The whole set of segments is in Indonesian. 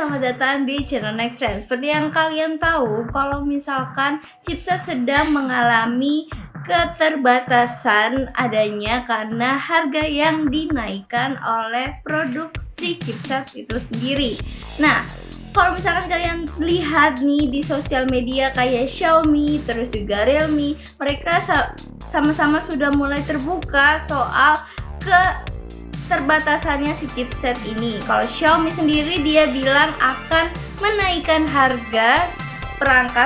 selamat datang di channel Next Trend. Seperti yang kalian tahu, kalau misalkan chipset sedang mengalami keterbatasan adanya karena harga yang dinaikkan oleh produksi chipset itu sendiri. Nah, kalau misalkan kalian lihat nih di sosial media kayak Xiaomi, terus juga Realme, mereka sama-sama sudah mulai terbuka soal keterbatasannya si chipset ini. Kalau Xiaomi sendiri dia bilang akan menaikkan harga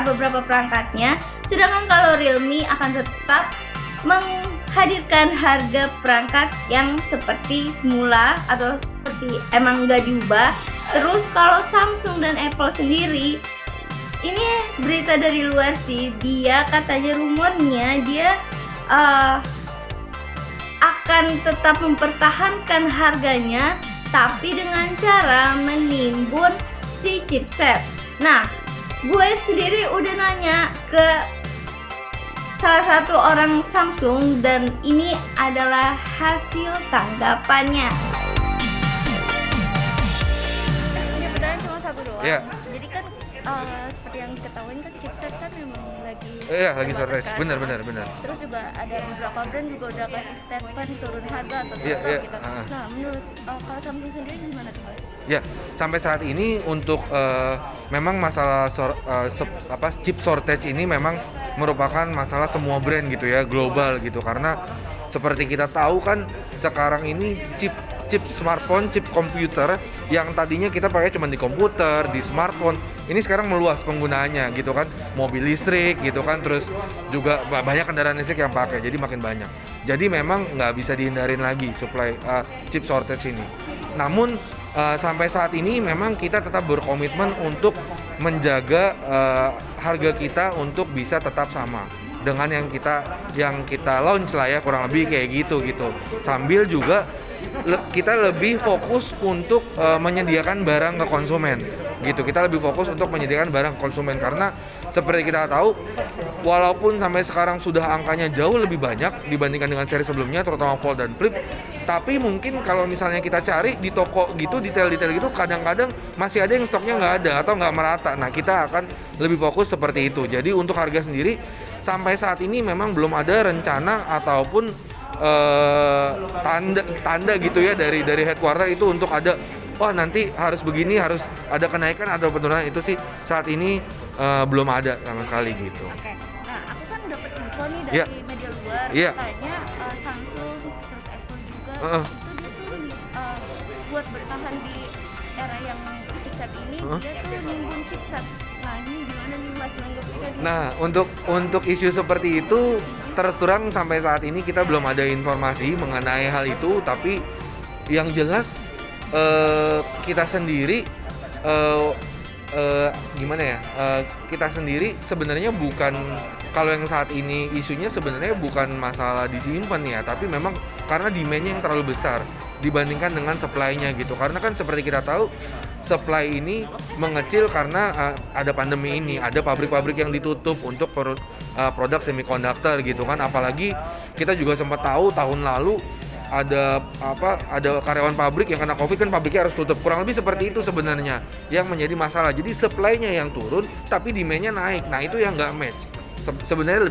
beberapa perangkatnya, sedangkan kalau Realme akan tetap menghadirkan harga perangkat yang seperti semula atau seperti emang nggak diubah. Terus kalau Samsung dan Apple sendiri, ini berita dari luar sih, dia katanya rumornya dia akan tetap mempertahankan harganya tapi dengan cara menimbun si chipset. Nah, gue sendiri udah nanya ke salah satu orang Samsung dan ini adalah hasil tanggapannya. Sebenarnya cuma satu doang. Iya. Jadi kan seperti yang diketahui kan chipset kan memang lagi lagi shortage. kan. Benar. Terus juga ada beberapa brand juga udah kasih statement turun harga atau Iya. gitu. Nah, menurut kalau Samsung sendiri gimana tuh, Mas? Ya, sampai saat ini untuk memang masalah chip shortage ini memang merupakan masalah semua brand gitu ya, global gitu. Karena seperti kita tahu kan sekarang ini chip smartphone, chip komputer yang tadinya kita pakai cuma di komputer, di smartphone, ini sekarang meluas penggunaannya gitu kan, mobil listrik gitu kan, terus juga banyak kendaraan listrik yang pakai, jadi makin banyak. Jadi memang nggak bisa dihindarin lagi supply chip shortage ini. Namun sampai saat ini memang kita tetap berkomitmen untuk menjaga harga kita untuk bisa tetap sama dengan yang kita launch lah ya, kurang lebih kayak gitu. Sambil juga kita lebih fokus untuk menyediakan barang ke konsumen gitu. Kita lebih fokus untuk menyediakan barang ke konsumen karena seperti kita tahu, walaupun sampai sekarang sudah angkanya jauh lebih banyak dibandingkan dengan seri sebelumnya, terutama Fold dan Flip, tapi mungkin kalau misalnya kita cari di toko gitu, detail-detail gitu, kadang-kadang masih ada yang stoknya nggak ada atau nggak merata. Nah, kita akan lebih fokus seperti itu. Jadi untuk harga sendiri sampai saat ini memang belum ada rencana ataupun tanda gitu ya dari headquarter itu untuk ada nanti harus begini, harus ada kenaikan atau penurunan. Itu sih saat ini belum ada sama sekali gitu. Oke. Nah, aku kan dapat info nih dari media luar, katanya Samsung terus Apple juga itu dia tuh buat bertahan di era yang chipset ini, dia tuh nimbun chipset. Nah, ini gimana nih Mas menanggapinya? Nah, untuk isu seperti itu terus terang sampai saat ini kita belum ada informasi mengenai hal itu, tapi yang jelas kita sendiri kita sendiri sebenarnya bukan, kalau yang saat ini isunya sebenarnya bukan masalah disimpan ya, tapi memang karena demand-nya yang terlalu besar dibandingkan dengan supply-nya gitu. Karena kan seperti kita tahu supply ini mengecil karena ada pandemi ini, ada pabrik-pabrik yang ditutup untuk produk semiconductor gitu kan. Apalagi kita juga sempat tahu tahun lalu ada karyawan pabrik yang kena Covid, kan pabriknya harus tutup. Kurang lebih seperti itu sebenarnya yang menjadi masalah. Jadi supply-nya yang turun tapi demand-nya naik. Nah, itu yang nggak match. Sebenarnya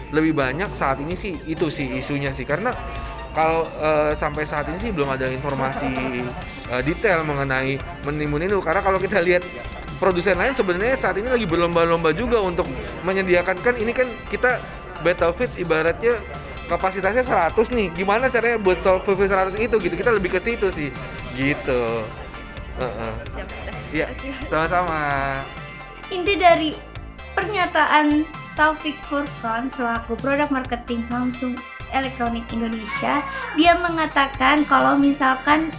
lebih banyak saat ini sih itu sih isunya sih, karena kalau sampai saat ini sih belum ada informasi detail mengenai menimbun itu. Karena kalau kita lihat produsen lain sebenarnya saat ini lagi berlomba-lomba juga untuk menyediakan, kan ini kan kita Battlefield ibaratnya kapasitasnya 100 nih, gimana caranya buat fulfill 100 itu gitu. Kita lebih ke situ sih gitu. Iya, sama-sama. Inti dari pernyataan Taufik Furqan selaku produk marketing Samsung Elektronik Indonesia, dia mengatakan kalau misalkan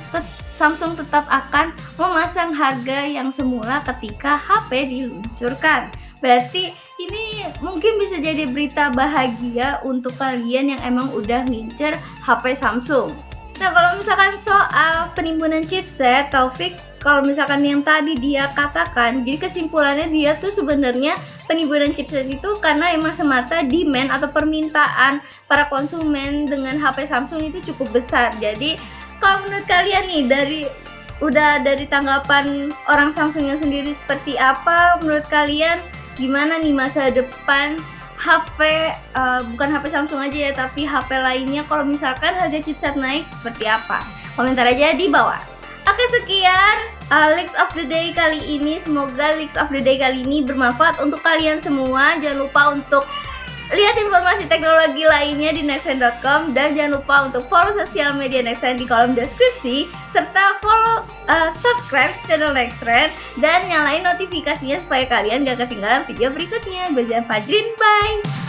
Samsung tetap akan memasang harga yang semula ketika HP diluncurkan. Berarti ini mungkin bisa jadi berita bahagia untuk kalian yang emang udah ngincer HP Samsung. Nah, kalau misalkan soal penimbunan chipset, Taufik, kalau misalkan yang tadi dia katakan, jadi kesimpulannya dia tuh sebenarnya penimbunan chipset itu karena emang semata demand atau permintaan para konsumen dengan HP Samsung itu cukup besar. Jadi kalau menurut kalian nih, dari udah dari tanggapan orang Samsungnya sendiri seperti apa menurut kalian? Gimana nih masa depan HP, bukan HP Samsung aja ya, tapi HP lainnya kalau misalkan harga chipset naik seperti apa? Komentar aja di bawah. Oke, sekian Leaks of the Day kali ini. Semoga Leaks of the Day kali ini bermanfaat untuk kalian semua. Jangan lupa untuk lihat informasi teknologi lainnya di nexttrend.com dan jangan lupa untuk follow sosial media Nexttrend di kolom deskripsi serta follow subscribe channel Nexttrend dan nyalain notifikasinya supaya kalian gak ketinggalan video berikutnya. Gue Zian Fajrin, bye!